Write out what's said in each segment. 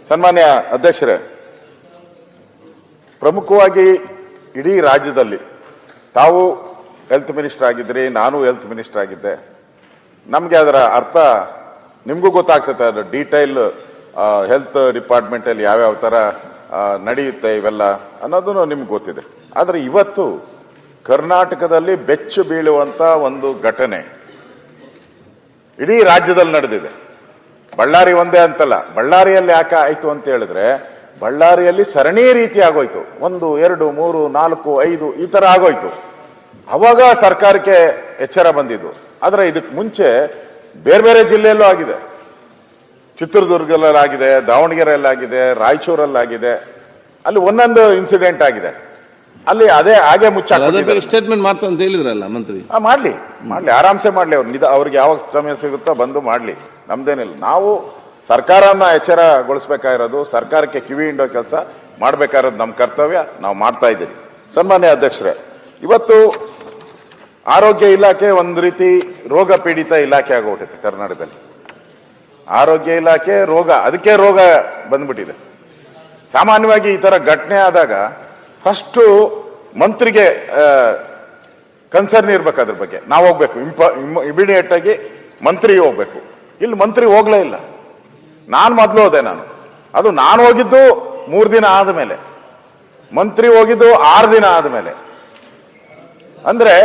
ಸನ್ಮಾನ್ಯ ಅಧ್ಯಕ್ಷರೇ, ಪ್ರಮುಖವಾಗಿ ಇಡೀ ರಾಜ್ಯದಲ್ಲಿ ತಾವು ಹೆಲ್ತ್ ಮಿನಿಸ್ಟರ್ ಆಗಿದ್ರಿ, ನಾನು ಹೆಲ್ತ್ ಮಿನಿಸ್ಟರ್ ಆಗಿದ್ದೆ. ನಮಗೆ ಅದರ ಅರ್ಥ ನಿಮಗೂ ಗೊತ್ತಾಗ್ತದೆ. ಅದರ ಡೀಟೈಲ್ ಹೆಲ್ತ್ ಡಿಪಾರ್ಟ್ಮೆಂಟ್ ಅಲ್ಲಿ ಯಾವ್ಯಾವ ತರ ನಡೆಯುತ್ತೆ ಇವೆಲ್ಲ ಅನ್ನೋದು ನಿಮ್ಗೆ ಗೊತ್ತಿದೆ. ಆದರೆ ಇವತ್ತು ಕರ್ನಾಟಕದಲ್ಲಿ ಬೆಚ್ಚು ಬೀಳುವಂತ ಒಂದು ಘಟನೆ ಇಡೀ ರಾಜ್ಯದಲ್ಲಿ ನಡೆದಿದೆ. ಬಳ್ಳಾರಿ ಒಂದೇ ಅಂತಲ್ಲ, ಬಳ್ಳಾರಿಯಲ್ಲಿ ಯಾಕೆ ಆಯ್ತು ಅಂತ ಹೇಳಿದ್ರೆ, ಬಳ್ಳಾರಿಯಲ್ಲಿ ಸರಣಿ ರೀತಿ ಆಗೋಯ್ತು. 1, 2, 3, 4, 5 ಈ ತರ ಆಗೋಯ್ತು. ಅವಾಗ ಸರ್ಕಾರಕ್ಕೆ ಎಚ್ಚರ ಬಂದಿದ್ದು. ಆದ್ರೆ ಇದಕ್ಕೆ ಮುಂಚೆ ಬೇರೆ ಬೇರೆ ಜಿಲ್ಲೆಯಲ್ಲೂ ಆಗಿದೆ. ಚಿತ್ರದುರ್ಗದಲ್ಲಾಗಿದೆ, ದಾವಣಗೆರೆಯಲ್ಲಾಗಿದೆ, ರಾಯಚೂರಲ್ಲಾಗಿದೆ. ಅಲ್ಲಿ ಒಂದೊಂದು ಇನ್ಸಿಡೆಂಟ್ ಆಗಿದೆ. ಅಲ್ಲಿ ಅದೇ ಹಾಗೆ ಮುಚ್ಚಾಕ ಸ್ಟೇಟ್ಮೆಂಟ್ ಮಾಡ್ತಾ ಅಂತ ಹೇಳಿದ್ರಲ್ಲ ಮಂತ್ರಿ. ಮಾಡ್ಲಿ ಆರಾಮ್ಸೆ ಮಾಡ್ಲಿ. ಅವ್ರಿಗೆ ಯಾವಾಗ ಸಮಯ ಸಿಗುತ್ತೋ ಬಂದು ಮಾಡ್ಲಿ, ನಮ್ದೇನಿಲ್ಲ. ನಾವು ಸರ್ಕಾರನ ಎಚ್ಚರಗೊಳಿಸಬೇಕಾಗಿರೋದು, ಸರ್ಕಾರಕ್ಕೆ ಕಿವಿ ಹಿಂಡೋ ಕೆಲಸ ಮಾಡ್ಬೇಕಾಗಿರೋದು ನಮ್ಮ ಕರ್ತವ್ಯ. ನಾವು ಮಾಡ್ತಾ ಇದ್ದೀವಿ. ಸನ್ಮಾನ್ಯ ಅಧ್ಯಕ್ಷರೇ, ಇವತ್ತು ಆರೋಗ್ಯ ಇಲಾಖೆ ಒಂದು ರೀತಿ ರೋಗ ಪೀಡಿತ ಇಲಾಖೆ ಆಗೋಗ್ಬಿಟ್ಟಿದೆ ಕರ್ನಾಟಕದಲ್ಲಿ. ಆರೋಗ್ಯ ಇಲಾಖೆ ಅದಕ್ಕೆ ರೋಗ ಬಂದ್ಬಿಟ್ಟಿದೆ. ಸಾಮಾನ್ಯವಾಗಿ ಈ ತರ ಘಟನೆ ಆದಾಗ ಫಸ್ಟ್ ಮಂತ್ರಿಗೆ ಕನ್ಸರ್ನ್ ಇರ್ಬೇಕು, ಅದ್ರ ಬಗ್ಗೆ ನಾವು ಹೋಗ್ಬೇಕು, ಇಮಿಡಿಯೇಟ್ ಆಗಿ ಮಂತ್ರಿಗೆ ಹೋಗ್ಬೇಕು. ಇಲ್ಲಿ ಮಂತ್ರಿ ಹೋಗ್ಲೇ ಇಲ್ಲ. ನಾನು ಮೊದಲು ಹೋದೆ. ಅದು ನಾನು ಹೋಗಿದ್ದು 3 ದಿನ ಆದ್ಮೇಲೆ, ಮಂತ್ರಿ ಹೋಗಿದ್ದು 6 ದಿನ ಆದ್ಮೇಲೆ. ಅಂದ್ರೆ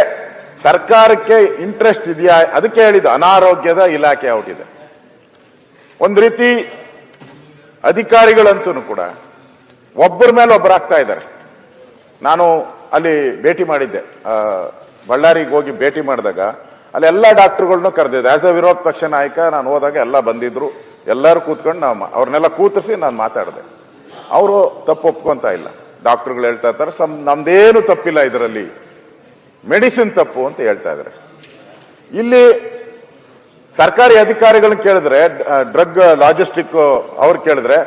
ಸರ್ಕಾರಕ್ಕೆ ಇಂಟ್ರೆಸ್ಟ್ ಇದೆಯಾ? ಅದಕ್ಕೆ ಹೇಳಿದ್ದು ಅನಾರೋಗ್ಯದ ಇಲಾಖೆ ಔಟಿದೆ. ಒಂದು ರೀತಿ ಅಧಿಕಾರಿಗಳಂತೂ ಕೂಡ ಒಬ್ಬರ ಮೇಲೆ ಒಬ್ಬರು ಆಗ್ತಾ ಇದ್ದಾರೆ. ನಾನು ಅಲ್ಲಿ ಭೇಟಿ ಮಾಡಿದ್ದೆ, ಬಳ್ಳಾರಿಗೆ ಹೋಗಿ ಭೇಟಿ ಮಾಡಿದಾಗ ಅಲ್ಲಿ ಎಲ್ಲ ಡಾಕ್ಟರ್ಗಳನ್ನೂ ಕರೆದಿದ್ದೆ. ಆಸ್ ಎ ವಿರೋಧ ಪಕ್ಷ ನಾಯಕ ನಾನು ಹೋದಾಗ ಎಲ್ಲ ಬಂದಿದ್ರು. ಎಲ್ಲರೂ ಕೂತ್ಕೊಂಡು ಅವ್ರನ್ನೆಲ್ಲ ಕೂತರಿಸಿ ನಾನು ಮಾತಾಡಿದೆ. ಅವರು ತಪ್ಪು ಒಪ್ಕೊಂತ ಇಲ್ಲ. ಡಾಕ್ಟರ್ಗಳು ಹೇಳ್ತಾ ಇರ್ತಾರೆ, ನಮ್ದೇನು ತಪ್ಪಿಲ್ಲ ಇದರಲ್ಲಿ, ಮೆಡಿಸಿನ್ ತಪ್ಪು ಅಂತ ಹೇಳ್ತಾ ಇದ್ದಾರೆ. ಇಲ್ಲಿ ಸರ್ಕಾರಿ ಅಧಿಕಾರಿಗಳನ್ನ ಕೇಳಿದ್ರೆ, ಡ್ರಗ್ ಲಾಜಿಸ್ಟಿಕ್ ಅವ್ರು ಕೇಳಿದ್ರೆ,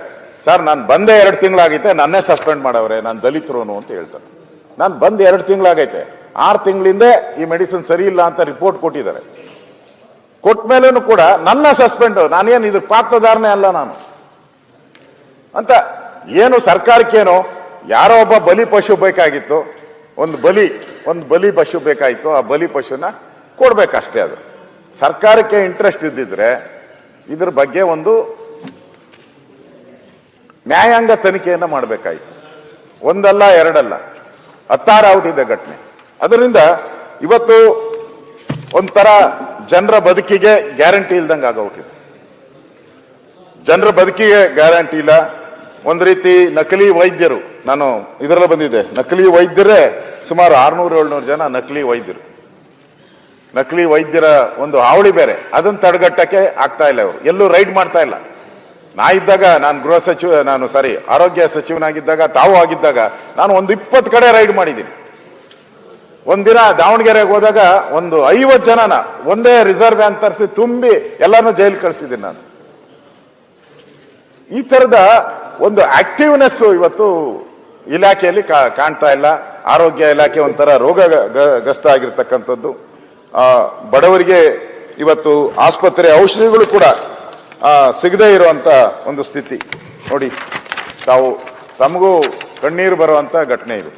ಸರ್ ನಾನು ಬಂದೆ 2 ತಿಂಗಳಾಗೈತೆ, ನನ್ನೇ ಸಸ್ಪೆಂಡ್ ಮಾಡವ್ರೆ, ನಾನು ದಲಿತರೋನು ಅಂತ ಹೇಳ್ತಾರೆ. ನಾನು ಬಂದು 2 ತಿಂಗಳಾಗೈತೆ, 6 ತಿಂಗಳಿಂದ ಈ ಮೆಡಿಸಿನ್ ಸರಿ ಇಲ್ಲ ಅಂತ ರಿಪೋರ್ಟ್ ಕೊಟ್ಟಿದ್ದಾರೆ. ಕೊಟ್ಟ ಮೇಲೂ ಕೂಡ ನನ್ನ ಸಸ್ಪೆಂಡ್, ನಾನೇನು ಇದ್ರ ಪಾತ್ರದಾರನೇ ಅಲ್ಲ ನಾನು ಅಂತ. ಏನು ಸರ್ಕಾರಕ್ಕೇನು ಯಾರೋ ಒಬ್ಬ ಬಲಿ ಪಶು ಬೇಕಾಗಿತ್ತು, ಒಂದು ಬಲಿ ಪಶು ಬೇಕಾಗಿತ್ತು, ಆ ಬಲಿ ಪಶುನ ಕೊಡ್ಬೇಕಷ್ಟೇ. ಅದು ಸರ್ಕಾರಕ್ಕೆ ಇಂಟ್ರೆಸ್ಟ್ ಇದ್ದಿದ್ರೆ ಇದ್ರ ಬಗ್ಗೆ ಒಂದು ನ್ಯಾಯಾಂಗ ತನಿಖೆಯನ್ನ ಮಾಡಬೇಕಾಯ್ತು. ಒಂದಲ್ಲ ಎರಡಲ್ಲ, 16 ಔಟಿದೆ ಘಟನೆ. ಅದರಿಂದ ಇವತ್ತು ಒಂಥರ ಜನರ ಬದುಕಿಗೆ ಗ್ಯಾರಂಟಿ ಇಲ್ದಂಗೆ ಆಗೋಗಿದೆ. ಜನರ ಬದುಕಿಗೆ ಗ್ಯಾರಂಟಿ ಇಲ್ಲ. ಒಂದು ರೀತಿ ನಕಲಿ ವೈದ್ಯರು, ನಾನು ಇದರಲ್ಲಿ ಬಂದಿದ್ದೆ, ನಕಲಿ ವೈದ್ಯರೇ ಸುಮಾರು 600-700 ಜನ ನಕಲಿ ವೈದ್ಯರು. ನಕಲಿ ವೈದ್ಯರ ಒಂದು ಹಾವಳಿ ಬೇರೆ, ಅದನ್ನ ತಡೆಗಟ್ಟಕ್ಕೆ ಆಗ್ತಾ ಇಲ್ಲ. ಅವರು ಎಲ್ಲೂ ರೈಡ್ ಮಾಡ್ತಾ ಇಲ್ಲ. ನಾನು ಆರೋಗ್ಯ ಸಚಿವನಾಗಿದ್ದಾಗ, ತಾವು ಆಗಿದ್ದಾಗ ನಾನು ಒಂದು 20 ಕಡೆ ರೈಡ್ ಮಾಡಿದ್ದೀನಿ. ಒಂದಿನ ದಾವಣಗೆರೆಗೆ ಹೋದಾಗ ಒಂದು 50 ಜನನ ಒಂದೇ ರಿಸರ್ವ್ ವ್ಯಾನ್ ತರಿಸಿ ತುಂಬಿ ಎಲ್ಲಾನು ಜೈಲು ಕಳಿಸಿದ್ದೀನಿ ನಾನು. ಈ ತರದ ಒಂದು ಆಕ್ಟಿವ್ನೆಸ್ ಇವತ್ತು ಇಲಾಖೆಯಲ್ಲಿ ಕಾಣ್ತಾ ಇಲ್ಲ. ಆರೋಗ್ಯ ಇಲಾಖೆ ಒಂಥರ ರೋಗಗ್ರಸ್ತ ಆಗಿರ್ತಕ್ಕಂಥದ್ದು. ಬಡವರಿಗೆ ಇವತ್ತು ಆಸ್ಪತ್ರೆ ಔಷಧಿಗಳು ಕೂಡ ಸಿಗದೇ ಇರುವಂತ ಒಂದು ಸ್ಥಿತಿ ನೋಡಿ. ತಮಗೂ ಕಣ್ಣೀರು ಬರುವಂತ ಘಟನೆ ಇದು.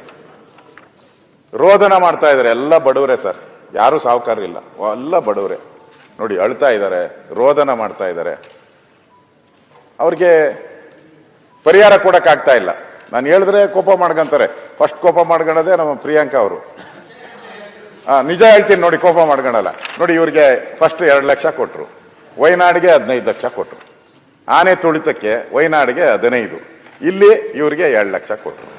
ರೋದನ ಮಾಡ್ತಾ ಇದ್ದಾರೆ. ಎಲ್ಲ ಬಡವರೇ ಸರ್, ಯಾರು ಸಾಹುಕಾರರಿಲ್ಲ, ಎಲ್ಲ ಬಡವರೇ ನೋಡಿ. ಅಳ್ತಾ ಇದ್ದಾರೆ, ರೋದನ ಮಾಡ್ತಾ ಇದ್ದಾರೆ. ಅವ್ರಿಗೆ ಪರಿಹಾರ ಕೊಡಕ್ಕಾಗ್ತಾ ಇಲ್ಲ. ನಾನು ಹೇಳಿದ್ರೆ ಕೋಪ ಮಾಡ್ಕೊಂತಾರೆ. ಫಸ್ಟ್ ಕೋಪ ಮಾಡ್ಕೊಳ್ಳೋದೇ ನಮ್ಮ ಪ್ರಿಯಾಂಕಾ ಅವರು. ನಿಜ ಹೇಳ್ತೀನಿ ನೋಡಿ, ಕೋಪ ಮಾಡ್ಕೊಳ್ಳಲ್ಲ ನೋಡಿ. ಇವ್ರಿಗೆ ಫಸ್ಟ್ 2 ಲಕ್ಷ ಕೊಟ್ರು, ವಯನಾಡಿಗೆ 15 ಲಕ್ಷ ಕೊಟ್ರು. ಆನೆ ತುಳಿತಕ್ಕೆ ವಯನಾಡಿಗೆ 15, ಇಲ್ಲಿ ಇವ್ರಿಗೆ 2 ಲಕ್ಷ ಕೊಟ್ರು.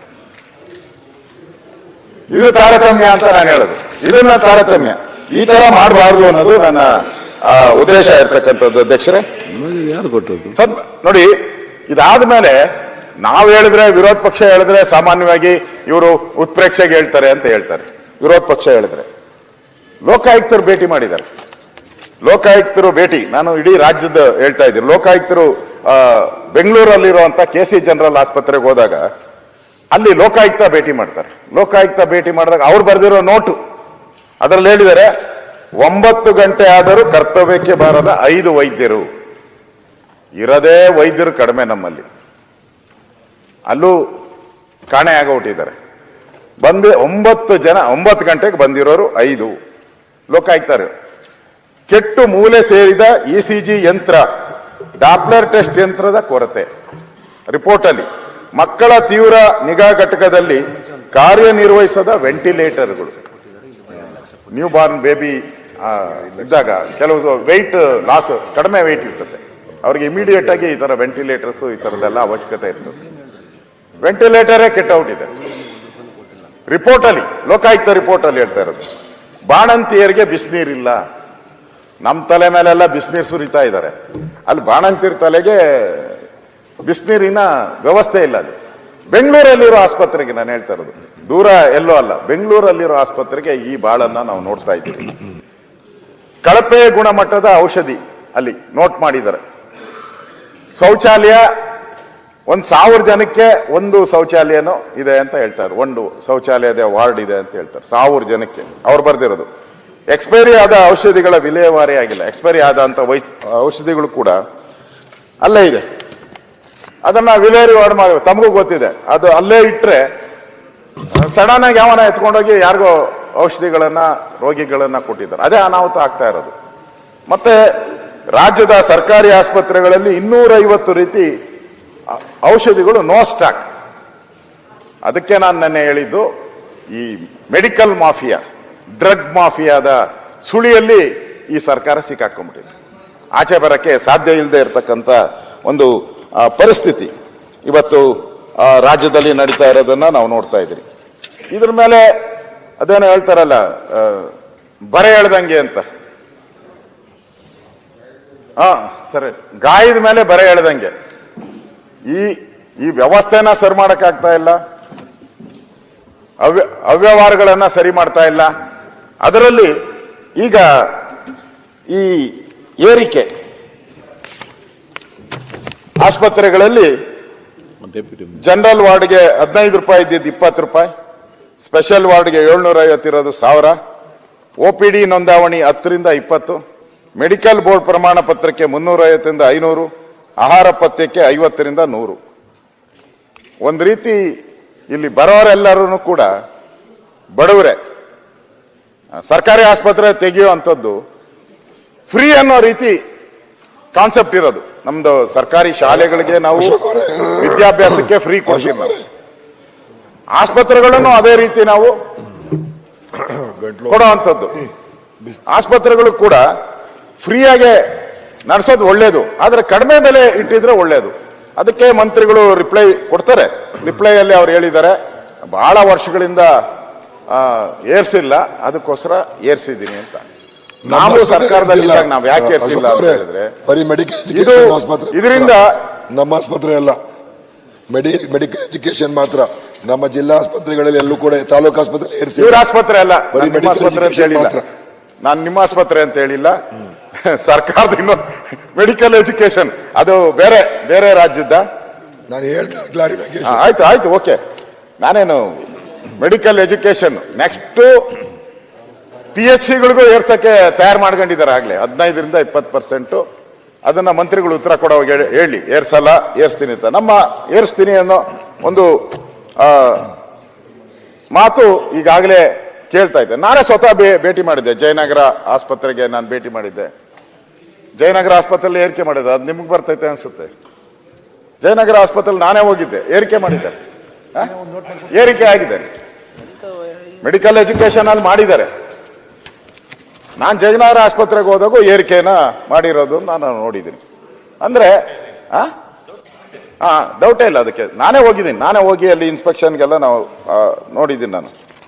ಇದು ತಾರತಮ್ಯ ಅಂತ ನಾನು ಹೇಳೋದು. ಇದನ್ನ ತಾರತಮ್ಯ ಈ ತರ ಮಾಡಬಾರ್ದು ಅನ್ನೋದು ನನ್ನ ಉದ್ದೇಶ ಇರ್ತಕ್ಕಂಥದ್ದು. ಅಧ್ಯಕ್ಷರೇ, ಯಾರು ಕೊಟ್ಟದ್ದು ನೋಡಿ, ಇದಾದ್ಮೇಲೆ ನಾವು ಹೇಳಿದ್ರೆ, ವಿರೋಧ ಪಕ್ಷ ಹೇಳಿದ್ರೆ ಸಾಮಾನ್ಯವಾಗಿ ಇವರು ಉತ್ಪ್ರೇಕ್ಷೆಗೆ ಹೇಳ್ತಾರೆ ಅಂತ ಹೇಳ್ತಾರೆ. ವಿರೋಧ ಪಕ್ಷ ಹೇಳಿದ್ರೆ ಲೋಕಾಯುಕ್ತರು ಭೇಟಿ ಮಾಡಿದ್ದಾರೆ. ಲೋಕಾಯುಕ್ತರು ಭೇಟಿ, ನಾನು ಇಡೀ ರಾಜ್ಯದ ಹೇಳ್ತಾ ಇದ್ದೀನಿ. ಲೋಕಾಯುಕ್ತರು ಬೆಂಗಳೂರಲ್ಲಿರುವಂತ KC ಜನರಲ್ ಆಸ್ಪತ್ರೆಗೆ ಹೋದಾಗ ಅಲ್ಲಿ ಲೋಕಾಯುಕ್ತ ಭೇಟಿ ಮಾಡ್ತಾರೆ. ಲೋಕಾಯುಕ್ತ ಭೇಟಿ ಮಾಡಿದಾಗ ಅವ್ರು ಬರೆದಿರೋ ನೋಟು, ಅದರಲ್ಲಿ ಹೇಳಿದ್ದಾರೆ 9 ಗಂಟೆ ಆದರೂ ಕರ್ತವ್ಯಕ್ಕೆ ಬಾರದ 5 ವೈದ್ಯರು. ಇರದೇ ವೈದ್ಯರು ಕಡಿಮೆ ನಮ್ಮಲ್ಲಿ. ಅಲ್ಲೂ ಕಾಣೆ ಆಗೋಬಿಟ್ಟಿದ್ದಾರೆ. 9 ಗಂಟೆಗೆ ಬಂದಿರೋರು 5 ಲೋಕಾಯುಕ್ತರು. ಕೆಟ್ಟು ಮೂಲೆ ಸೇರಿದ ECG ಯಂತ್ರ, ಡಾಪ್ಲರ್ ಟೆಸ್ಟ್ ಯಂತ್ರದ ಕೊರತೆ. ರಿಪೋರ್ಟ್ ಅಲ್ಲಿ ಮಕ್ಕಳ ತೀವ್ರ ನಿಗಾ ಘಟಕದಲ್ಲಿ ಕಾರ್ಯನಿರ್ವಹಿಸದ ವೆಂಟಿಲೇಟರ್ಗಳು. ನ್ಯೂ ಬಾರ್ನ್ ಬೇಬಿ ಇದ್ದಾಗ ಕೆಲವು ವೆಯ್ಟ್ ಲಾಸ್, ಕಡಿಮೆ ವೆಯ್ಟ್ ಇರ್ತದೆ, ಅವ್ರಿಗೆ ಇಮಿಡಿಯೇಟ್ ಆಗಿ ಈ ತರ ವೆಂಟಿಲೇಟರ್ಸ್ ಈ ತರದೆಲ್ಲ ಅವಶ್ಯಕತೆ ಇರ್ತದೆ. ವೆಂಟಿಲೇಟರೇ ಕೆಟ್ಟೋಗಿದೆ. ರಿಪೋರ್ಟ್ ಅಲ್ಲಿ, ಲೋಕಾಯುಕ್ತ ರಿಪೋರ್ಟ್ ಅಲ್ಲಿ ಹೇಳ್ತಾ ಇರೋದು. ಬಾಣಂತಿಯರಿಗೆ ಬಿಸಿನೀರಿಲ್ಲ. ನಮ್ಮ ತಲೆ ಮೇಲೆಲ್ಲ ಬಿಸಿನೀರು ಸುರಿತಾ ಇದ್ದಾರೆ, ಅಲ್ಲಿ ಬಾಣಂತಿಯರ ತಲೆಗೆ ಬಿಸಿನೀರಿನ ವ್ಯವಸ್ಥೆ ಇಲ್ಲ. ಅಲ್ಲಿ ಬೆಂಗಳೂರಲ್ಲಿರೋ ಆಸ್ಪತ್ರೆಗೆ ನಾನು ಹೇಳ್ತಾ ಇರೋದು, ದೂರ ಎಲ್ಲೋ ಅಲ್ಲ, ಬೆಂಗಳೂರಲ್ಲಿರೋ ಆಸ್ಪತ್ರೆಗೆ ಈ ಬಾಳನ್ನ ನಾವು ನೋಡ್ತಾ ಇದ್ದೀವಿ. ಕಳಪೆ ಗುಣಮಟ್ಟದ ಔಷಧಿ ಅಲ್ಲಿ ನೋಟ್ ಮಾಡಿದ್ದಾರೆ. ಶೌಚಾಲಯ 1,000 ಜನಕ್ಕೆ ಒಂದು ಶೌಚಾಲಯನೂ ಇದೆ ಅಂತ ಹೇಳ್ತಾರೆ. ಒಂದು ಶೌಚಾಲಯದ ವಾರ್ಡ್ ಇದೆ ಅಂತ ಹೇಳ್ತಾರೆ 1000 ಜನಕ್ಕೆ. ಅವ್ರು ಬರ್ದಿರೋದು ಎಕ್ಸ್ಪೈರಿ ಆದ ಔಷಧಿಗಳ ವಿಲೇವಾರಿ ಆಗಿಲ್ಲ. ಎಕ್ಸ್ಪೈರಿ ಆದಂತ ಔಷಧಿಗಳು ಕೂಡ ಅಲ್ಲೇ ಇದೆ, ಅದನ್ನ ವಿಲೇವಾರಿ ಮಾಡಬೇಕು. ತಮಗೂ ಗೊತ್ತಿದೆ, ಅದು ಅಲ್ಲೇ ಇಟ್ರೆ ಸಡನ್ ಆಗಿ ಯಾವನ ಎತ್ಕೊಂಡೋಗಿ ಯಾರಿಗೋ ಔಷಧಿಗಳನ್ನ, ರೋಗಿಗಳನ್ನ ಕೊಟ್ಟಿದ್ದಾರೆ. ಅದೇ ಅನಾಹುತ ಆಗ್ತಾ ಇರೋದು. ಮತ್ತೆ ರಾಜ್ಯದ ಸರ್ಕಾರಿ ಆಸ್ಪತ್ರೆಗಳಲ್ಲಿ 250 ರೀತಿ ಔಷಧಿಗಳು ನೋ ಸ್ಟಾಕ್. ಅದಕ್ಕೆ ನಾನು ನೆನ್ನೆ ಹೇಳಿದ್ದು, ಈ ಮೆಡಿಕಲ್ ಮಾಫಿಯಾ, ಡ್ರಗ್ ಮಾಫಿಯಾದ ಸುಳಿಯಲ್ಲಿ ಈ ಸರ್ಕಾರ ಸಿಕ್ಕಾಕೊಂಡ್ಬಿಟ್ಟಿದೆ. ಆಚೆ ಬರಕ್ಕೆ ಸಾಧ್ಯ ಇಲ್ಲದೆ ಇರತಕ್ಕಂತ ಒಂದು ಪರಿಸ್ಥಿತಿ ಇವತ್ತು ರಾಜ್ಯದಲ್ಲಿ ನಡೀತಾ ಇರೋದನ್ನ ನಾವು ನೋಡ್ತಾ ಇದ್ದೀವಿ. ಇದ್ರ ಮೇಲೆ ಅದೇನೋ ಹೇಳ್ತಾರಲ್ಲ, ಬರೆ ಎಳ್ದಂಗೆ ಅಂತ. ಸರಿ, ಗಾಯದ ಮೇಲೆ ಬರೆ ಎಳ್ದಂಗೆ. ಈ ವ್ಯವಸ್ಥೆನ ಸರಿ ಮಾಡಕ್ಕಾಗ್ತಾ ಇಲ್ಲ, ಅವ್ಯವಹಾರಗಳನ್ನ ಸರಿ ಮಾಡ್ತಾ ಇಲ್ಲ. ಅದರಲ್ಲಿ ಈಗ ಈ ಏರಿಕೆ ಆಸ್ಪತ್ರೆಗಳಲ್ಲಿ ಜನರಲ್ ವಾರ್ಡ್ಗೆ 15 ರೂಪಾಯಿ ಇದ್ದಿದ್ದು 20 ರೂಪಾಯಿ, ಸ್ಪೆಷಲ್ ವಾರ್ಡ್ಗೆ 750 ಇರೋದು 1000, OPD ನೋಂದಾವಣಿ 10ರಿಂದ 20, ಮೆಡಿಕಲ್ ಬೋರ್ಡ್ ಪ್ರಮಾಣ ಪತ್ರಕ್ಕೆ 350ರಿಂದ 500, ಆಹಾರ ಪಥ್ಯಕ್ಕೆ 50ರಿಂದ 100. ಒಂದು ರೀತಿ ಇಲ್ಲಿ ಬರೋರೆಲ್ಲರೂ ಕೂಡ ಬಡವರೇ. ಸರ್ಕಾರಿ ಆಸ್ಪತ್ರೆ ತೆಗೆಯುವಂಥದ್ದು ಫ್ರೀ ಅನ್ನೋ ರೀತಿ ಕಾನ್ಸೆಪ್ಟ್ ಇರೋದು. ನಮ್ದು ಸರ್ಕಾರಿ ಶಾಲೆಗಳಿಗೆ ನಾವು ವಿದ್ಯಾಭ್ಯಾಸಕ್ಕೆ ಫ್ರೀ ಕೊಡ್ತೀವಿ, ಆಸ್ಪತ್ರೆಗಳನ್ನು ಅದೇ ರೀತಿ ನಾವು ಕೊಡುವಂಥದ್ದು. ಆಸ್ಪತ್ರೆಗಳು ಕೂಡ ಫ್ರೀಯಾಗೆ ನಡೆಸೋದು ಒಳ್ಳೇದು, ಆದ್ರೆ ಕಡಿಮೆ ಬೆಲೆ ಇಟ್ಟಿದ್ರೆ ಒಳ್ಳೇದು. ಅದಕ್ಕೆ ಮಂತ್ರಿಗಳು ರಿಪ್ಲೈ ಕೊಡ್ತಾರೆ. ರಿಪ್ಲೈಯಲ್ಲಿ ಅವ್ರು ಹೇಳಿದ್ದಾರೆ, ಬಹಳ ವರ್ಷಗಳಿಂದ ಏರ್ಸಿಲ್ಲ, ಅದಕ್ಕೋಸ್ಕರ ಏರ್ಸಿದ್ದೀನಿ ಅಂತ. ನಾವು ಸರ್ಕಾರದಲ್ಲಿ ನಾವು ಯಾಕೆ ಏರ್ಸಿಲ್ಲ ಅಂತ ಹೇಳಿದ್ರೆ, ಬರೀ ಮೆಡಿಕಲ್ ಇದು ಆಸ್ಪತ್ರೆ ಇದರಿಂದ ನಮ್ಮ ಆಸ್ಪತ್ರೆ ಅಲ್ಲ, ಮೆಡಿಕಲ್ ಎಜುಕೇಶನ್ ಮಾತ್ರ. ನಮ್ಮ ಜಿಲ್ಲಾ ಆಸ್ಪತ್ರೆಗಳಲ್ಲಿ ಎಲ್ಲೂ ಕೂಡ ತಾಲೂಕು ಆಸ್ಪತ್ರೆ ಏರ್ಸಿ. ಇವ್ರ ಆಸ್ಪತ್ರೆ ಅಲ್ಲ, ನಿಮ್ಮ ಆಸ್ಪತ್ರೆ ಅಂತ ಹೇಳಿಲ್ಲ ನಾನು, ನಿಮ್ಮ ಆಸ್ಪತ್ರೆ ಅಂತ ಹೇಳಿಲ್ಲ. ಸರ್ಕಾರದ ಇನ್ನೊಂದು ಮೆಡಿಕಲ್ ಎಜುಕೇಶನ್ ಅದು ಬೇರೆ ಬೇರೆ ರಾಜ್ಯದ. ನಾನು ಹೇಳ್ತೀನಿ, ಆಯ್ತು ಓಕೆ. ನಾನೇನು ಮೆಡಿಕಲ್ ಎಜುಕೇಶನ್ ನೆಕ್ಸ್ಟ್ PHCಗಳಿಗೂ ಏರ್ಸಕ್ಕೆ ತಯಾರು ಮಾಡ್ಕೊಂಡಿದ್ದಾರೆ ಆಗ್ಲೇ 15ರಿಂದ 20%. ಅದನ್ನ ಮಂತ್ರಿಗಳು ಉತ್ತರ ಕೊಡೋ ಹೇಳಿ, ಏರ್ಸಲ್ಲ ಏರ್ಸ್ತೀನಿ ಅಂತ. ನಮ್ಮ ಏರ್ಸ್ತೀನಿ ಅನ್ನೋ ಒಂದು ಮಾತು ಈಗಾಗಲೇ ಕೇಳ್ತಾ ಇದ್ದೆ. ನಾನೇ ಸ್ವತಃ ಭೇಟಿ ಮಾಡಿದ್ದೆ ಜಯನಗರ ಆಸ್ಪತ್ರೆಗೆ. ನಾನು ಭೇಟಿ ಮಾಡಿದ್ದೆ, ಜಯನಗರ ಆಸ್ಪತ್ರೆಯಲ್ಲಿ ಏರಿಕೆ ಮಾಡಿದ್ದೆ. ಅದು ನಿಮ್ಗೆ ಬರ್ತೈತೆ ಅನ್ಸುತ್ತೆ. ಜಯನಗರ ಆಸ್ಪತ್ರೆಯಲ್ಲಿ ನಾನೇ ಹೋಗಿದ್ದೆ, ಏರಿಕೆ ಮಾಡಿದ್ದೆ, ಏರಿಕೆ ಆಗಿದೆ. ಮೆಡಿಕಲ್ ಎಜುಕೇಶನ್ ಅಲ್ಲಿ ಮಾಡಿದ್ದಾರೆ. ನಾನು ಜಯನಗರ ಆಸ್ಪತ್ರೆಗೆ ಹೋದಾಗೂ ಏರಿಕೆನ ಮಾಡಿರೋದು ನಾನು ನೋಡಿದ್ದೀನಿ. ಅಂದ್ರೆ ಡೌಟೇ ಇಲ್ಲ ಅದಕ್ಕೆ. ನಾನೇ ಹೋಗಿದ್ದೀನಿ, ನಾನೇ ಹೋಗಿ ಅಲ್ಲಿ ಇನ್ಸ್ಪೆಕ್ಷನ್ಗೆಲ್ಲ ನಾವು ನೋಡಿದ್ದೀನಿ ನಾನು.